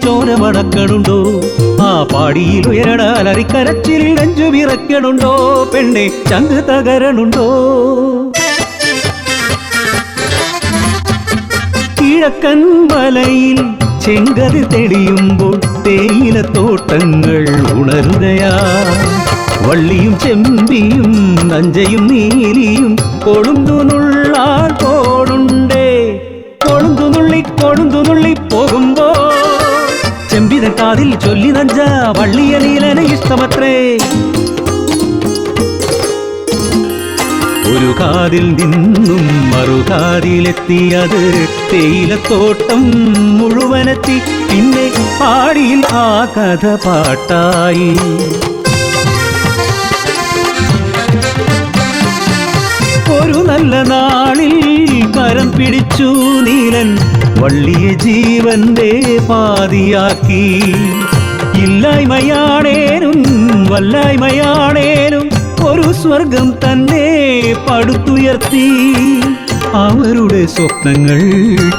ചോര മണക്കണുണ്ടോ? ആ പാടിയിൽ ഉയരണാൽ അരിക്കരച്ചിലിൽ നെഞ്ചു വിറക്കണുണ്ടോ? പെണ്ണെ ചങ്ക് തകരണുണ്ടോ? കിഴക്കൻ മലയിൽ ചെങ്കതി തെളിയുമ്പോൾ തേയിലത്തോട്ടങ്ങൾ ഉണരുകയാ. വള്ളിയും ചെമ്പിയും നഞ്ചയും നീലിയും കൊളുന്തുനുള്ളാൾ പോണുണ്ടേ. കൊളുന്തുനുള്ളി പോകുമ്പോ ചെമ്പിതൻ കാതിൽ ചൊല്ലി നഞ്ച വള്ളിയ നീലന ഇഷ്ടമത്രേ. ഒരു കാതിൽ നിന്നും മറുകാതിലെത്തിയത് തേയിലത്തോട്ടം മുഴുവനെത്തി. പിന്നെ പാടിയിൽ ആ കഥ പാട്ടായി. ഒരു നല്ല നാളിൽ കരം പിടിച്ചു നീലൻ വള്ളിയെ ജീവന്റെ പാതിയാക്കി. ഇല്ലായ്മയാണേനും വല്ലായ്മയാണേനും ഒരു സ്വർഗം തന്നെ പടുത്തുയർത്തി. അവരുടെ സ്വപ്നങ്ങൾ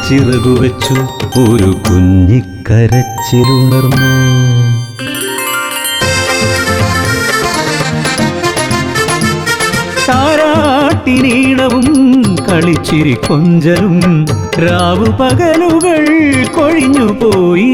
ചിറകുവെച്ചു. ഒരു കുഞ്ഞിക്കരച്ചിലുണർന്നു. താരാട്ടിനീണവും കളിച്ചിരി കൊഞ്ചലും രാവു പകലുകൾ കൊഴിഞ്ഞുപോയി.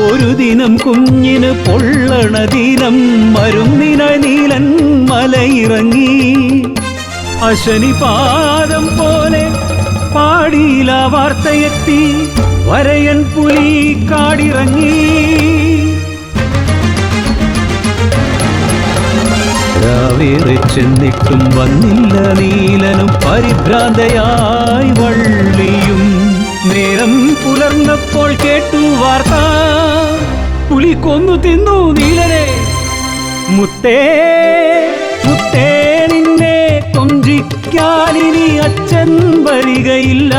ഒരു ദിനം കുഞ്ഞിന് പൊള്ളണ ദിനം മരുന്നിനായി നീലൻ മലയിറങ്ങി. അശനിപാദം പോലെ പാടിയില വാർത്തയെത്തി. വരയൻ പുലി കാടിറങ്ങി. രാവേറെ ചെന്നിട്ടും വന്നില്ല നീലനും പരിഭ്രാന്തയായി വള്ളിയും. നേരം പുലർന്നപ്പോൾ കേട്ടു വാർത്ത, പുലി കൊന്നു തിന്നു നീലനെ. മുത്തേ മുത്തേ നിന്നെ കൊഞ്ചിക്കാനിനി അച്ഛൻ വരികയില്ല.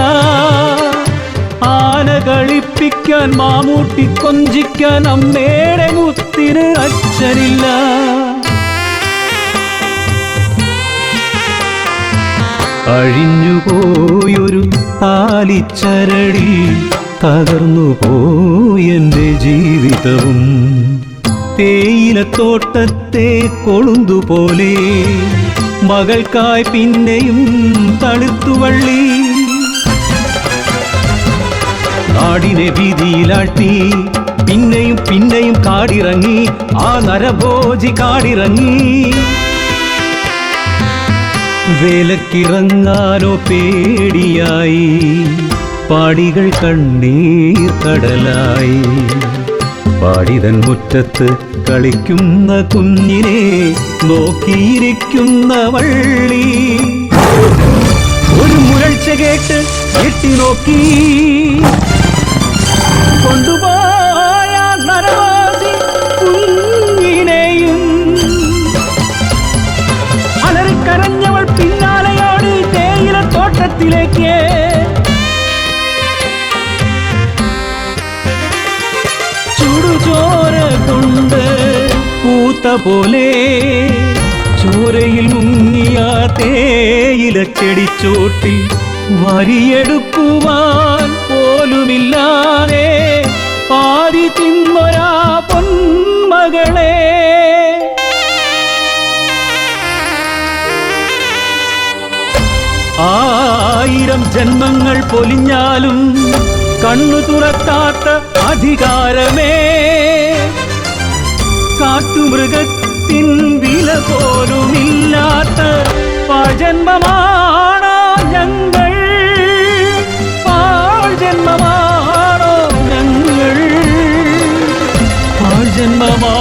ആന കളിപ്പിക്കാൻ മാമൂട്ടി കൊഞ്ചിക്കാൻ അമ്മയുടെ മുത്തിന് അച്ഛനില്ല. അഴിഞ്ഞുപോയൊരു താലിച്ചരടി തകർന്നു പോയെന്റെ ജീവിതവും. തേയിലത്തോട്ടത്തെ കൊളുന്തുപോലെ മകൾക്കായി പിന്നെയും തളിർത്തുവള്ളി. നാടിനെ വീതിയിലാട്ടി പിന്നെയും പിന്നെയും കാടിറങ്ങി. ആ നരഭോജി കാടിറങ്ങി. വേലക്കിറങ്ങാനോ പേടിയായി. പാടികൾ കണ്ണീർ കടലായി. പാടിതൻ മുറ്റത്ത് കളിക്കുന്ന കുഞ്ഞിനെ നോക്കിയിരിക്കുന്ന വള്ളി. ഒരു മുരൾച്ച കേട്ട് എട്ടി നോക്കി. കൊണ്ടുപോയ നരവാസി കുഞ്ഞിനെയും. അലറിക്കരഞ്ഞവൾ പിന്നാലെയോട് തേയിലത്തോട്ടത്തിലേക്ക്. ചുടുചോര കൊണ്ട് പൂത്ത പോലെ ചോരയിൽ മുങ്ങിയ തേയിലച്ചെടിച്ചോട്ടിൽ വരിയെടുക്കുവാൻ പോലുമില്ലാതെ പാതി തിന്നൊരാ പൊന്മകളെ. ആയിരം ജന്മങ്ങൾ പൊലിഞ്ഞാലും കണ്ണു തുറക്കാത്ത അധികാരമേ. കാട്ടുമൃഗത്തിൻ വില പോലുമില്ലാത്ത പാഴ്ജന്മമാണോ ഞങ്ങൾ? പാഴ്ജന്മമാണോ ഞങ്ങൾ? പാഴ്ജന്മമാ